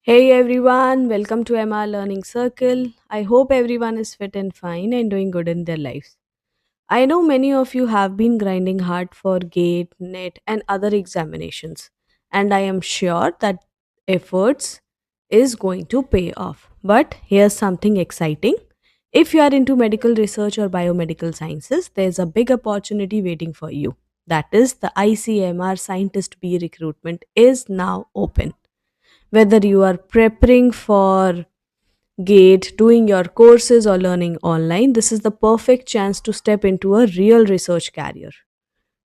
Hey everyone, welcome to MR Learning Circle. I hope everyone is fit and fine and doing good in their lives. I know many of you have been grinding hard for GATE, NET, and other examinations, and I am sure that efforts is going to pay off. But here's something exciting. If you are into medical research or biomedical sciences, there's a big opportunity waiting for you. That is, the ICMR Scientist B recruitment is now open. Whether you are preparing for GATE, doing your courses, or learning online, this is the perfect chance to step into a real research career.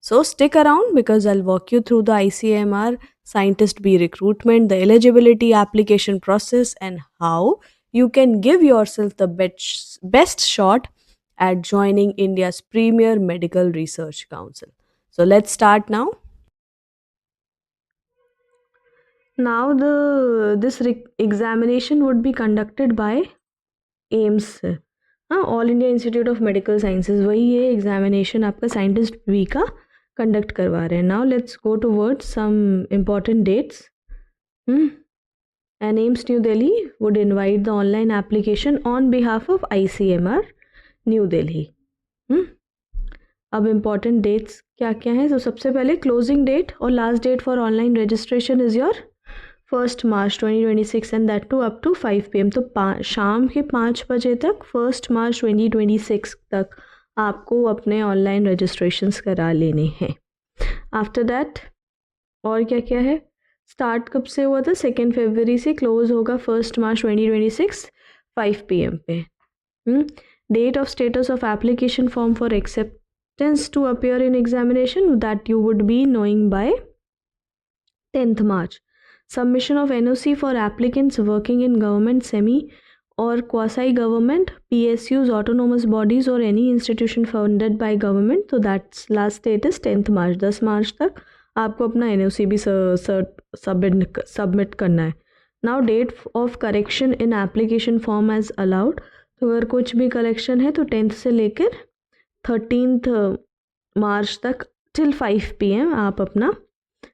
So stick around because I'll walk you through the ICMR Scientist B recruitment, the eligibility application process, and how you can give yourself the best shot at joining India's premier medical research council. So let's start now. Now the this examination would be conducted by AIIMS हाँ all India institute of medical sciences वही ये examination आपका scientist we का conduct करवा रहे हैं now let's go to word some important dates and AIIMS New Delhi would invite the online application on behalf of ICMR New Delhi अब important dates क्या क्या हैं तो सबसे पहले क्लोजिंग डेट और last date for online registration is your 1 March 2026 and that too up to 5 PM तो शाम के 5 बजे तक 1 मार्च 2026 तक आपको अपने ऑनलाइन रजिस्ट्रेशंस करा लेने हैं आफ्टर दैट और क्या क्या है स्टार्ट कब से हुआ था 2 फरवरी से क्लोज होगा 1 मार्च 2026 5 PM पे date of status of application form for acceptance to appear in examination that you would be knowing by 10th March. Submission of NOC for applicants working in government, semi or quasi-government, PSUs, autonomous bodies or any institution funded by government. तो that's last date is 10th March. 10 मार्च तक आपको अपना NOC भी submit करना है. Now date of correction in application form as allowed. तो अगर कुछ भी करेक्शन है तो 10th से लेकर 13th मार्च तक till 5 PM आप अपना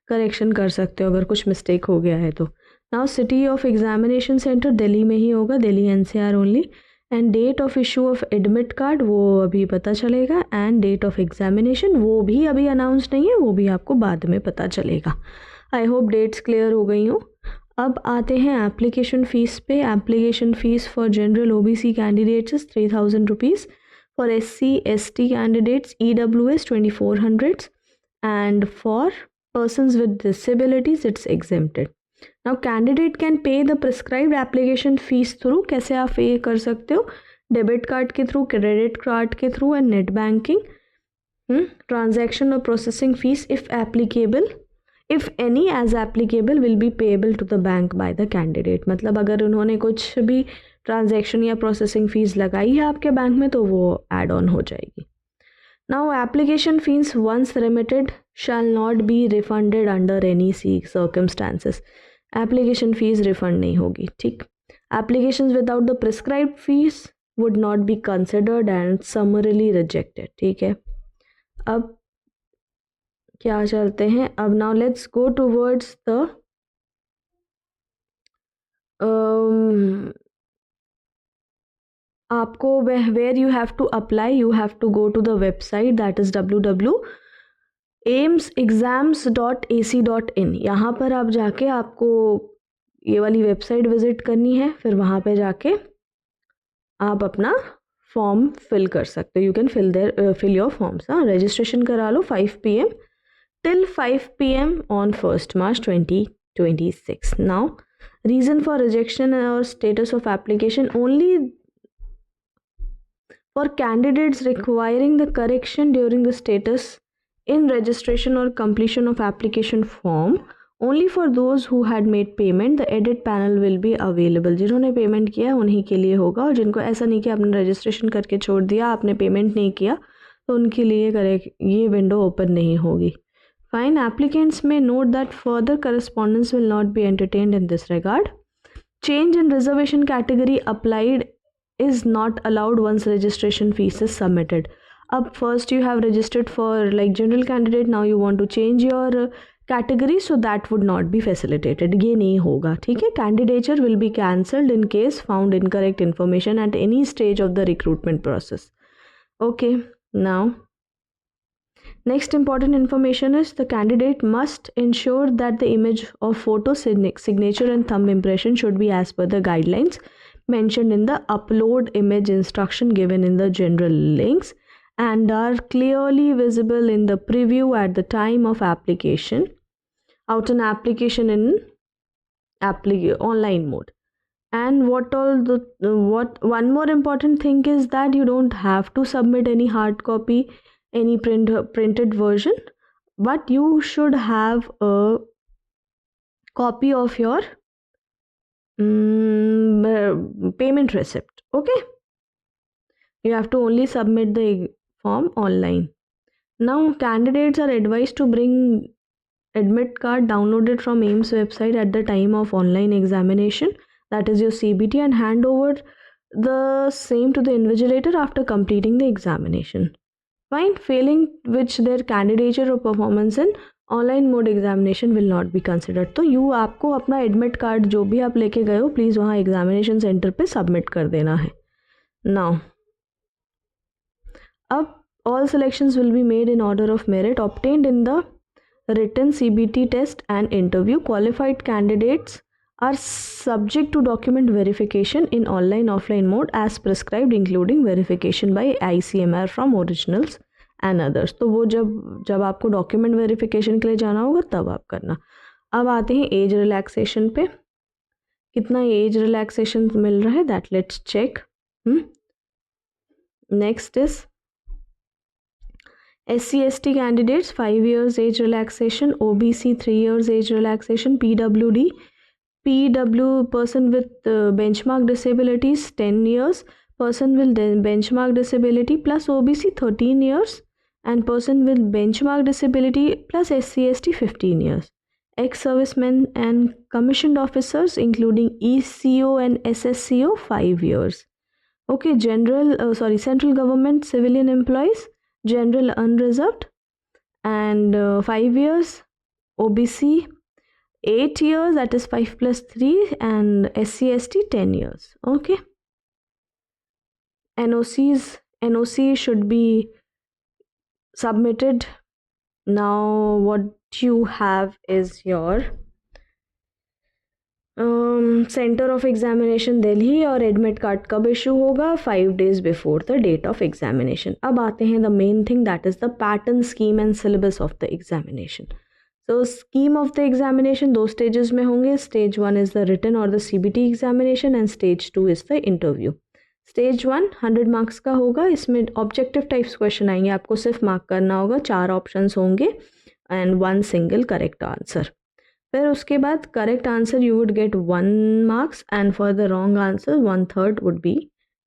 करेक्शन कर सकते हो अगर कुछ मिस्टेक हो गया है तो now city of examination centre Delhi में ही होगा Delhi NCR only and date of issue of admit card वो अभी पता चलेगा एंड डेट ऑफ एग्जामिनेशन वो भी अभी अनाउंस नहीं है वो भी आपको बाद में पता चलेगा आई होप डेट्स क्लियर हो गई हो अब आते हैं एप्लीकेशन फ़ीस पे application fees for general OBC candidates 3000 rupees for SC ST candidates EWS 2400 and for persons with disabilities it's exempted. Now candidate can pay the prescribed application fees through कैसे आप पे कर सकते हो डेबिट कार्ड के through credit card के through and net banking transaction और processing fees if applicable if any as applicable will be payable to the bank by the candidate मतलब अगर उन्होंने कुछ भी ट्रांजैक्शन या प्रोसेसिंग फ़ीस लगाई है आपके बैंक में तो वो एड ऑन हो जाएगी. Now application fees once remitted shall not be refunded under any circumstances. Application fees refund नहीं होगी ठीक. Applications without the prescribed fees would not be considered and summarily rejected ठीक है. अब क्या चलते हैं अब now let's go towards the आपको where you have to apply you have to go to the website that is www.aimsexams.ac.in यहाँ पर आप जाके आपको ये वाली वेबसाइट विज़िट करनी है फिर वहाँ पे जाके आप अपना फॉर्म फिल कर सकते हो you can fill your forms हाँ रजिस्ट्रेशन करा लो 5 PM till 5 PM on 1st March 2026. Now reason for rejection or status of application only for candidates requiring the correction during the status in registration or completion of application form only for those who had made payment the edit panel will be available जिन्होंने payment किया उन्हीं के लिए होगा और जिनको ऐसा नहीं कि आपने रजिस्ट्रेशन करके छोड़ दिया आपने पेमेंट नहीं किया तो उनके लिए ये विंडो ओपन नहीं होगी. Fine, applicants may note that further correspondence will not be entertained in this regard. Change in reservation category applied is not allowed once registration fees is submitted. Up first you have registered for like general candidate now you want to change your category, so that would not be facilitated. ये नहीं होगा, ठीक है. Candidature will be cancelled in case found incorrect information at any stage of the recruitment process. Okay, now next important information is the candidate must ensure that the image of photo, signature and thumb impression should be as per the guidelines mentioned in the upload image instruction given in the general links and are clearly visible in the preview at the time of application out an application in online mode. And one more important thing is that you don't have to submit any hard copy, any printed version, but you should have a copy of your payment receipt. Okay, you have to only submit the form online. Now candidates are advised to bring admit card downloaded from AIIMS website at the time of online examination, that is your CBT, and hand over the same to the invigilator after completing the examination. Fine, failing which their candidature or performance in online mode examination will not be considered. तो आपको अपना admit card जो भी आप लेके गए हो please वहाँ एग्जामिनेशन सेंटर पे सबमिट कर देना है. नाउ अब all selections will be made in order of merit obtained in the written CBT test and interview. Qualified candidates are subject to document verification in online offline mode as prescribed, including verification by ICMR from originals and others. तो वो जब आपको document verification के लिए जाना होगा तब आप करना. अब आते हैं एज रिलैक्सेशन पे. कितना एज रिलैक्सेशन मिल रहा है that let's check. Next is SC/ST candidates 5 years age relaxation, OBC 3 years age relaxation, PW person with benchmark disabilities 10 years, person with benchmark disability plus OBC 13 years, and person with benchmark disability plus SC/ST 15 years. Ex-servicemen and commissioned officers including ECO and SSCO 5 years. Okay, central government civilian employees, general unreserved, and 5 years, OBC 8 years, that is 5 plus 3, and SC/ST 10 years. Okay, NOC should be submitted. Now what you have is your centre of examination Delhi और admit card कब issue होगा 5 days before the date of examination. अब आते हैं the main thing that is the pattern, scheme and syllabus of the examination. So scheme of the examination 2 stages में होंगे. Stage 1 is the written और the CBT examination and stage 2 is the interview. Stage 1 100 marks का होगा. इसमें objective types question आएंगे. आपको सिर्फ mark करना होगा. 4 ऑप्शंस होंगे एंड 1 सिंगल करेक्ट आंसर. फिर उसके बाद correct answer you would get 1 marks and for the wrong answer 1/3 would be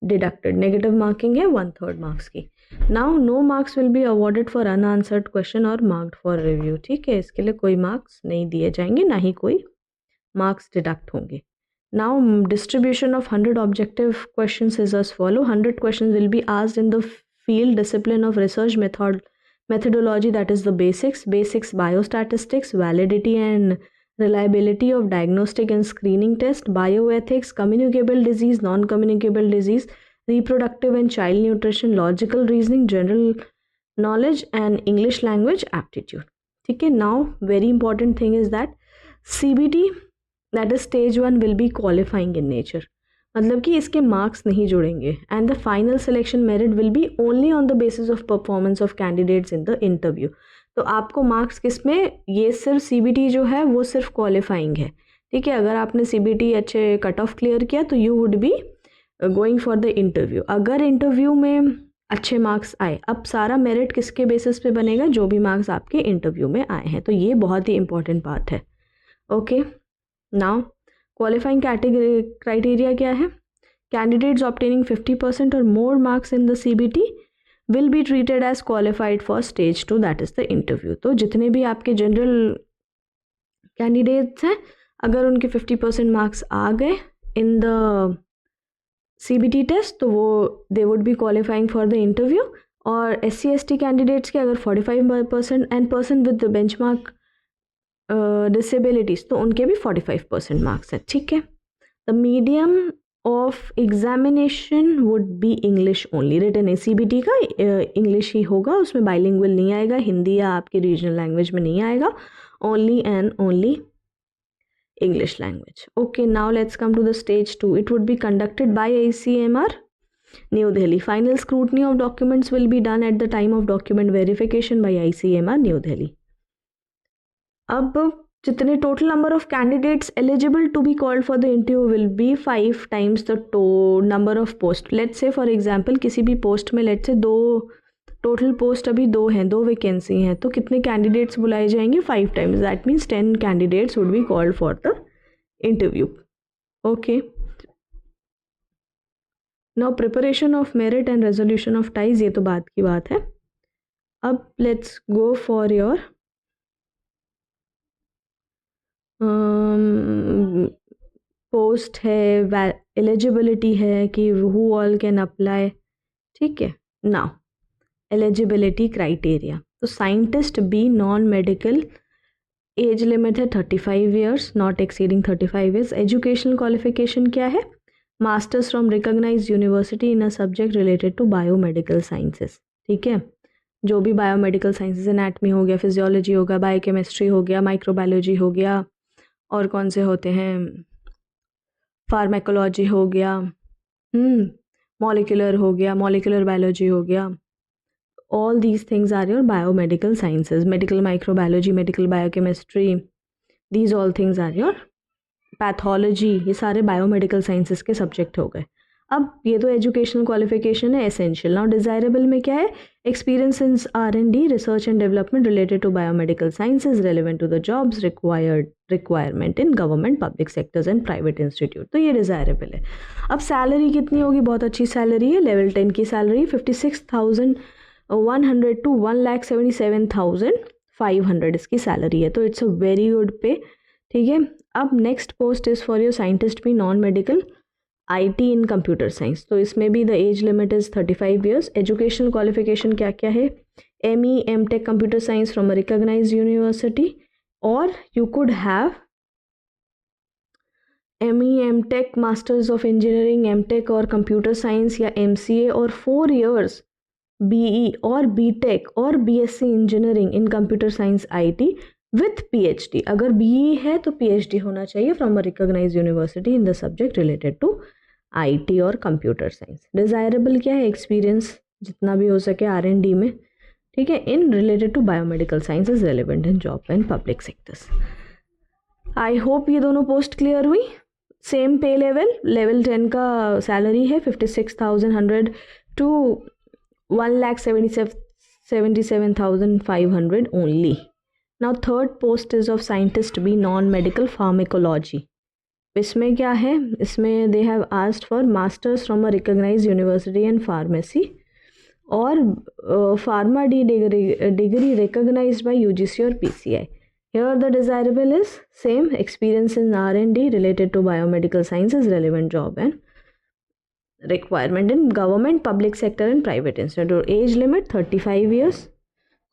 deducted. Negative marking है 1/3 मार्क्स की. Now no marks will be awarded for unanswered question और marked for review. ठीक है, इसके लिए कोई मार्क्स नहीं दिए जाएंगे, ना ही कोई मार्क्स डिडक्ट होंगे. Now distribution of 100 objective questions is as follow. 100 questions will be asked in the field discipline of research methodology, that is the basics, biostatistics, validity and reliability of diagnostic and screening test, bioethics, communicable disease, non-communicable disease, reproductive and child nutrition, logical reasoning, general knowledge and English language aptitude. ठीक है. Now very important thing is that CBT, that is stage 1, will be qualifying in nature. मतलब कि इसके marks नहीं जुड़ेंगे and the final selection merit will be only on the basis of performance of candidates in the interview. तो आपको marks किस में, ये सिर्फ CBT जो है वो सिर्फ क्वालिफाइंग है. ठीक है, अगर आपने CBT अच्छे कट ऑफ क्लियर किया तो you would be going for the interview. अगर इंटरव्यू में अच्छे मार्क्स आए, अब सारा मेरिट किसके बेसिस पे बनेगा, जो भी मार्क्स आपके इंटरव्यू में आए हैं. तो ये बहुत ही इंपॉर्टेंट बात है. Okay, now qualifying category criteria क्या है. कैंडिडेट्स ऑब्टेनिंग 50% और more marks in the CBT will be treated as qualified for stage 2, that is the interview. तो जितने भी आपके जनरल कैंडिडेट्स हैं, अगर उनके 50% मार्क्स आ गए इन द CBT टेस्ट तो वो they would be qualifying for the interview. और SC/ST कैंडिडेट्स के अगर 45% and person with the benchmark disabilities तो उनके भी 45% मार्क्स है, ठीक है। The medium of examination would be English only, written CBT का इंग्लिश ही होगा, उसमें बाइलिंगुअल नहीं आएगा, हिंदी या आपकी रीजनल लैंग्वेज में नहीं आएगा, only and only English language. Okay, now let's come to the stage 2. It would be conducted by ICMR, New Delhi. Final scrutiny of documents will be done at the time of document verification by ICMR, New Delhi. अब जितने total number of candidates eligible to be called for the interview will be 5 times the number of post. Let's say for example किसी भी post में let's say 2 total post अभी 2 हैं, 2 vacancy हैं, तो कितने कैंडिडेट्स बुलाए जाएंगे? 5 times, that means 10 candidates would be called for the interview. Okay, now preparation of merit and resolution of ties, ये तो बात की बात है। अब let's go for your post है, एलिजिबिलिटी है कि हु ऑल कैन अप्लाई, ठीक है। नाउ एलिजिबिलिटी क्राइटेरिया, तो scientist B non medical, age limit है 35 years, not exceeding 35 years. Educational qualification क्या है? Masters from recognised university in a subject related to biomedical sciences, ठीक है। जो भी बायोमेडिकल साइंसेस, एनाटमी हो गया, फिजियोलॉजी हो गया, बायोकेमिस्ट्री हो गया, माइक्रोबायोलॉजी हो गया, और कौन से होते हैं, फार्मेकोलॉजी हो गया, मॉलिक्यूलर हो गया, मॉलिक्यूलर बायोलॉजी हो गया, all these things are your biomedical sciences, medical microbiology, medical biochemistry, these all things are your pathology, ये सारे biomedical sciences के सब्जेक्ट हो गए। अब ये तो एजुकेशनल क्वालिफिकेशन है, एसेंशियल। नाउ डिज़ायरेबल में क्या है? Experience in R&D, research and development related to biomedical sciences relevant to the jobs requirement in government, public sectors and private institute, तो ये डिज़ायरेबल है। अब सैलरी कितनी होगी? बहुत अच्छी सैलरी है, लेवल 10 की सैलरी 56,100 to 1,77,500 इसकी सैलरी है, तो इट्स अ वेरी गुड पे, ठीक है। अब next post is for your scientist भी non medical, IT in computer science, तो इसमें भी the age limit is 35 years. Educational qualification क्या क्या है? ME M.Tech computer science from a recognised university, और you could have ME M.Tech masters of engineering, M.Tech और computer science, या MCA और 4 years BE और BTech और BSc engineering in computer science IT with PhD। अगर BE है तो PhD होना चाहिए from a recognised university in the subject related to IT और कंप्यूटर साइंस। डिज़ायरेबल क्या है? एक्सपीरियंस जितना भी हो सके R&D में, ठीक है, in related to biomedical sciences relevant in job and public sectors. I hope ये दोनों पोस्ट क्लियर हुई। सेम पे लेवल 10 का सैलरी है 56,100 to 1,77,500 only. Now third post is of scientist B non-medical pharmacology. इसमें क्या है? इसमें they have asked for masters from a recognized university in pharmacy और pharma D degree recognized by UGC or PCI. Here the desirable is same experience in R&D related to biomedical sciences, relevant job and requirement in government, public sector and private institute. Age limit 35 years.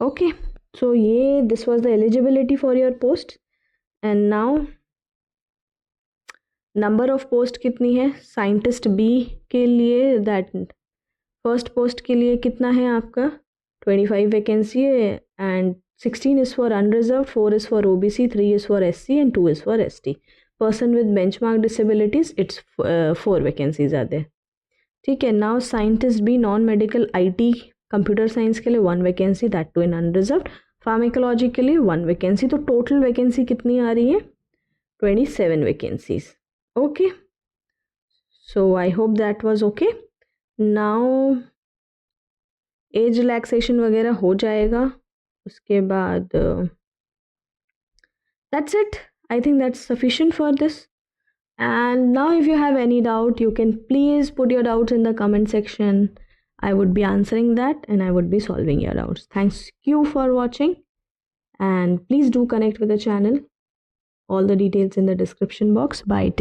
Okay, so this was the eligibility for your post. And now number of post कितनी है? Scientist B के लिए that first post के लिए कितना है आपका? 25 vacancy है, and 16 is for unreserved, 4 is for OBC, 3 is for SC and 2 is for ST. Person with benchmark disabilities, it's 4 vacancies are there. ठीक है। Now scientist B non medical IT computer science के लिए 1 vacancy, that too in unreserved. Pharmacology के लिए 1 vacancy, तो total vacancy कितनी आ रही है? 27 vacancies. Okay, so I hope that was okay. Now age relaxation वगैरह हो जाएगा उसके बाद, that's it. I think that's sufficient for this. And now if you have any doubt, you can please put your doubts in the comment section. I would be answering that and I would be solving your doubts. Thank you for watching, and please do connect with the channel. All the details in the description box. Bye.